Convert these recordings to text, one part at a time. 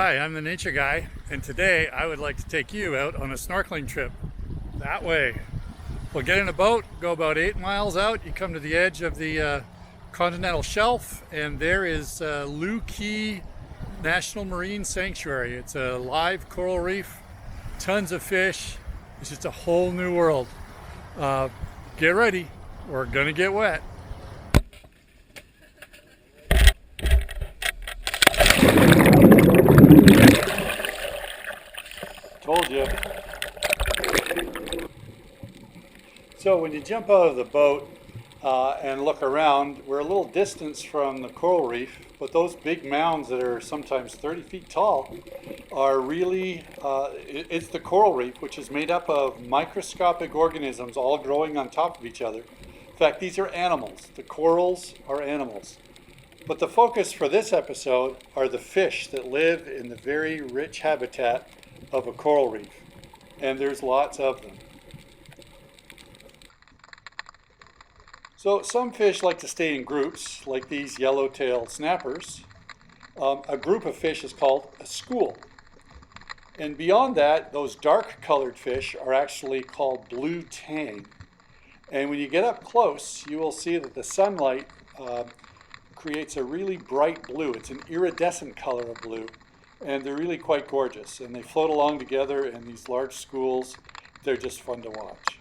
Hi, I'm the Nature Guy, and today I would like to take you out on a snorkeling trip that way. We'll get in a boat, go about 8 miles out. You come to the edge of the continental shelf, and there is Looe Key National Marine Sanctuary. It's a live coral reef, tons of fish. It's just a whole new world. Get ready, we're gonna get wet. Told you. So when you jump out of the boat and look around, we're a little distance from the coral reef, but those big mounds that are sometimes 30 feet tall are really, it's the coral reef, which is made up of microscopic organisms all growing on top of each other. In fact, these are animals. The corals are animals. But the focus for this episode are the fish that live in the very rich habitat of a coral reef, and there's lots of them. So some fish like to stay in groups, like these yellowtail snappers. A group of fish is called a school. And beyond that, those dark colored fish are actually called blue tang. And when you get up close, you will see that the sunlight creates a really bright blue. It's an iridescent color of blue. And they're really quite gorgeous. And they float along together in these large schools. They're just fun to watch.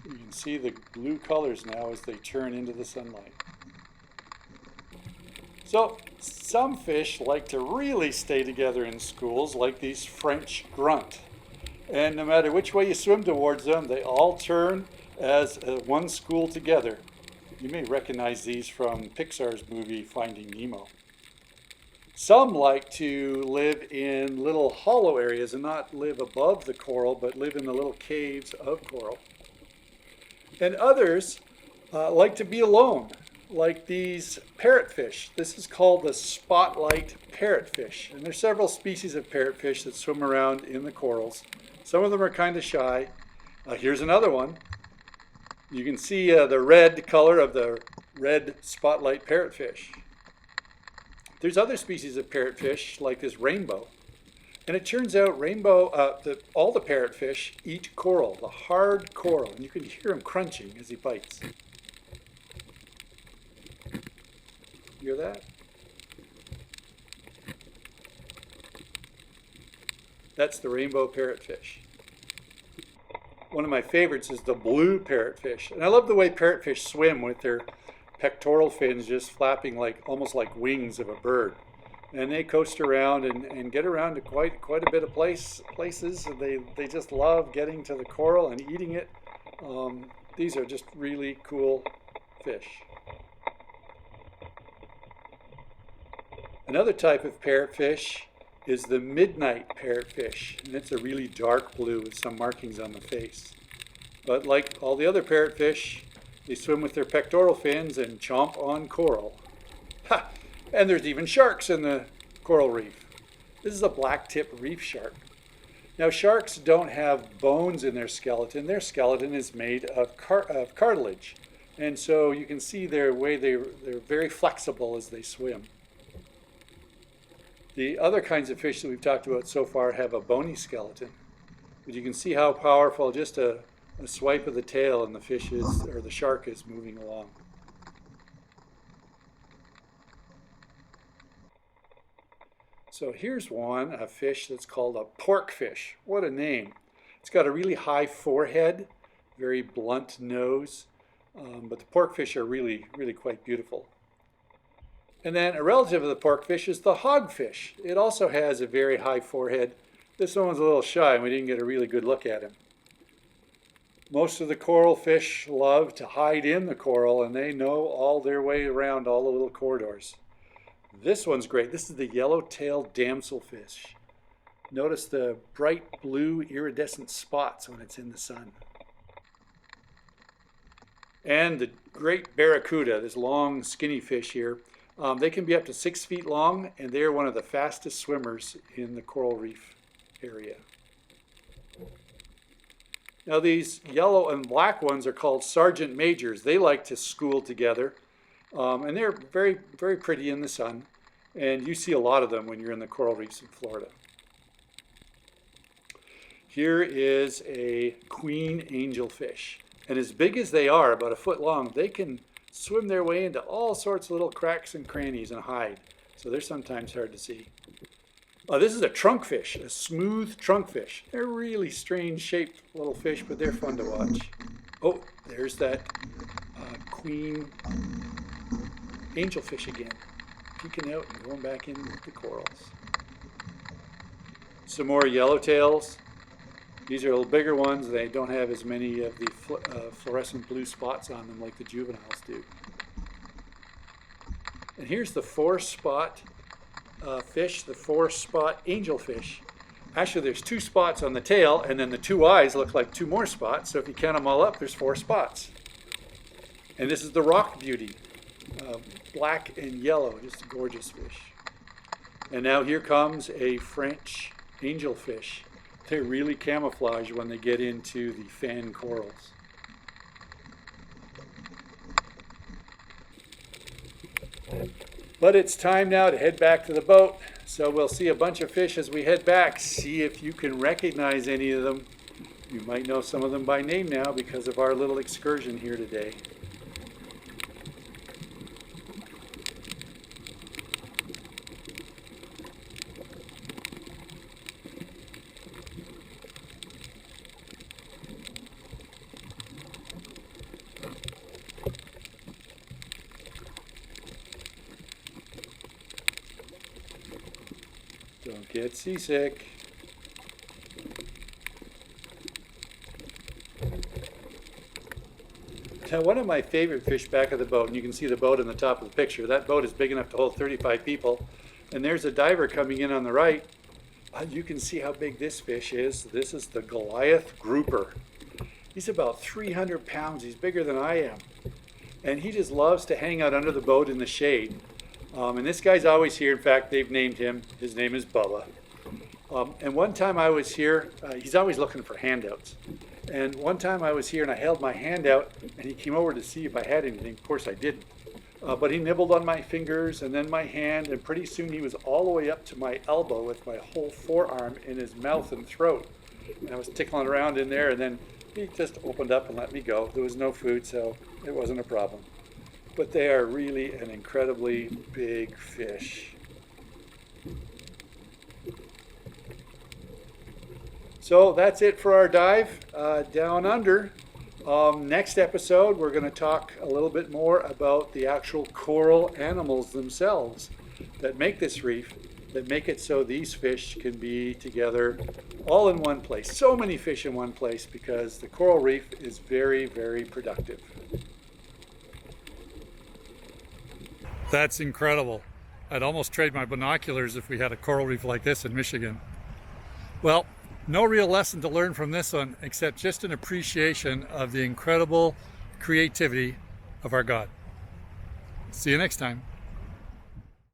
You can see the blue colors now as they turn into the sunlight. So some fish like to really stay together in schools, like these French grunt. And no matter which way you swim towards them, they all turn as one school together. You may recognize these from Pixar's movie Finding Nemo. Some like to live in little hollow areas and not live above the coral, but live in the little caves of coral. And others like to be alone, like these parrotfish. This is called the spotlight parrotfish. And there's several species of parrotfish that swim around in the corals. Some of them are kind of shy. Here's another one. You can see the red color of the red spotlight parrotfish. There's other species of parrotfish, like this rainbow. And it turns out all the parrotfish eat coral, the hard coral. And you can hear him crunching as he bites. Hear that? That's the rainbow parrotfish. One of my favorites is the blue parrotfish. And I love the way parrotfish swim with their pectoral fins just flapping almost like wings of a bird. And they coast around and get around to quite a bit of places. And they just love getting to the coral and eating it. These are just really cool fish. Another type of parrotfish is the midnight parrotfish, and it's a really dark blue with some markings on the face. But like all the other parrotfish, they swim with their pectoral fins and chomp on coral. Ha! And there's even sharks in the coral reef. This is a blacktip reef shark. Now sharks don't have bones in their skeleton. Their skeleton is made of cartilage. And so you can see they're very flexible as they swim. The other kinds of fish that we've talked about so far have a bony skeleton. But you can see how powerful just a swipe of the tail and the shark is moving along. So here's a fish that's called a porkfish. What a name. It's got a really high forehead, very blunt nose, but the porkfish are really quite beautiful. And then a relative of the porkfish is the hogfish. It also has a very high forehead. This one's a little shy and we didn't get a really good look at him. Most of the coral fish love to hide in the coral and they know all their way around all the little corridors. This one's great. This is the yellowtail damselfish. Notice the bright blue iridescent spots when it's in the sun. And the great barracuda, this long skinny fish here. They can be up to 6 feet long, and they're one of the fastest swimmers in the coral reef area. Now these yellow and black ones are called sergeant majors. They like to school together, And they're very, very pretty in the sun. And you see a lot of them when you're in the coral reefs in Florida. Here is a queen angelfish. And as big as they are, about a foot long, they can swim their way into all sorts of little cracks and crannies and hide. So they're sometimes hard to see. This is a trunkfish, a smooth trunkfish. They're really strange shaped little fish, but they're fun to watch. Oh, there's that queen angelfish again, peeking out and going back in the corals. Some more yellowtails. These are a little bigger ones. They don't have as many of the fluorescent blue spots on them like the juveniles do. And here's the four-spot fish, the four-spot angelfish. Actually, there's two spots on the tail, and then the two eyes look like two more spots. So if you count them all up, there's 4 spots. And this is the rock beauty, black and yellow, just a gorgeous fish. And now here comes a French angelfish. They really camouflage when they get into the fan corals. But it's time now to head back to the boat. So we'll see a bunch of fish as we head back. See if you can recognize any of them. You might know some of them by name now because of our little excursion here today. Don't get seasick. Now, one of my favorite fish back of the boat, and you can see the boat in the top of the picture. That boat is big enough to hold 35 people. And there's a diver coming in on the right. You can see how big this fish is. This is the Goliath Grouper. He's about 300 pounds. He's bigger than I am. And he just loves to hang out under the boat in the shade. And this guy's always here. In fact, they've named him. His name is Bubba. And one time I was here, he's always looking for handouts. And one time I was here and I held my hand out and he came over to see if I had anything. Of course I didn't. But he nibbled on my fingers and then my hand, and pretty soon he was all the way up to my elbow with my whole forearm in his mouth and throat. And I was tickling around in there, and then he just opened up and let me go. There was no food, so it wasn't a problem. But they are really an incredibly big fish. So that's it for our dive down under. Next episode, we're going to talk a little bit more about the actual coral animals themselves that make this reef, that make it so these fish can be together all in one place. So many fish in one place because the coral reef is very, very productive. That's incredible. I'd almost trade my binoculars if we had a coral reef like this in Michigan. Well, no real lesson to learn from this one, except just an appreciation of the incredible creativity of our God. See you next time.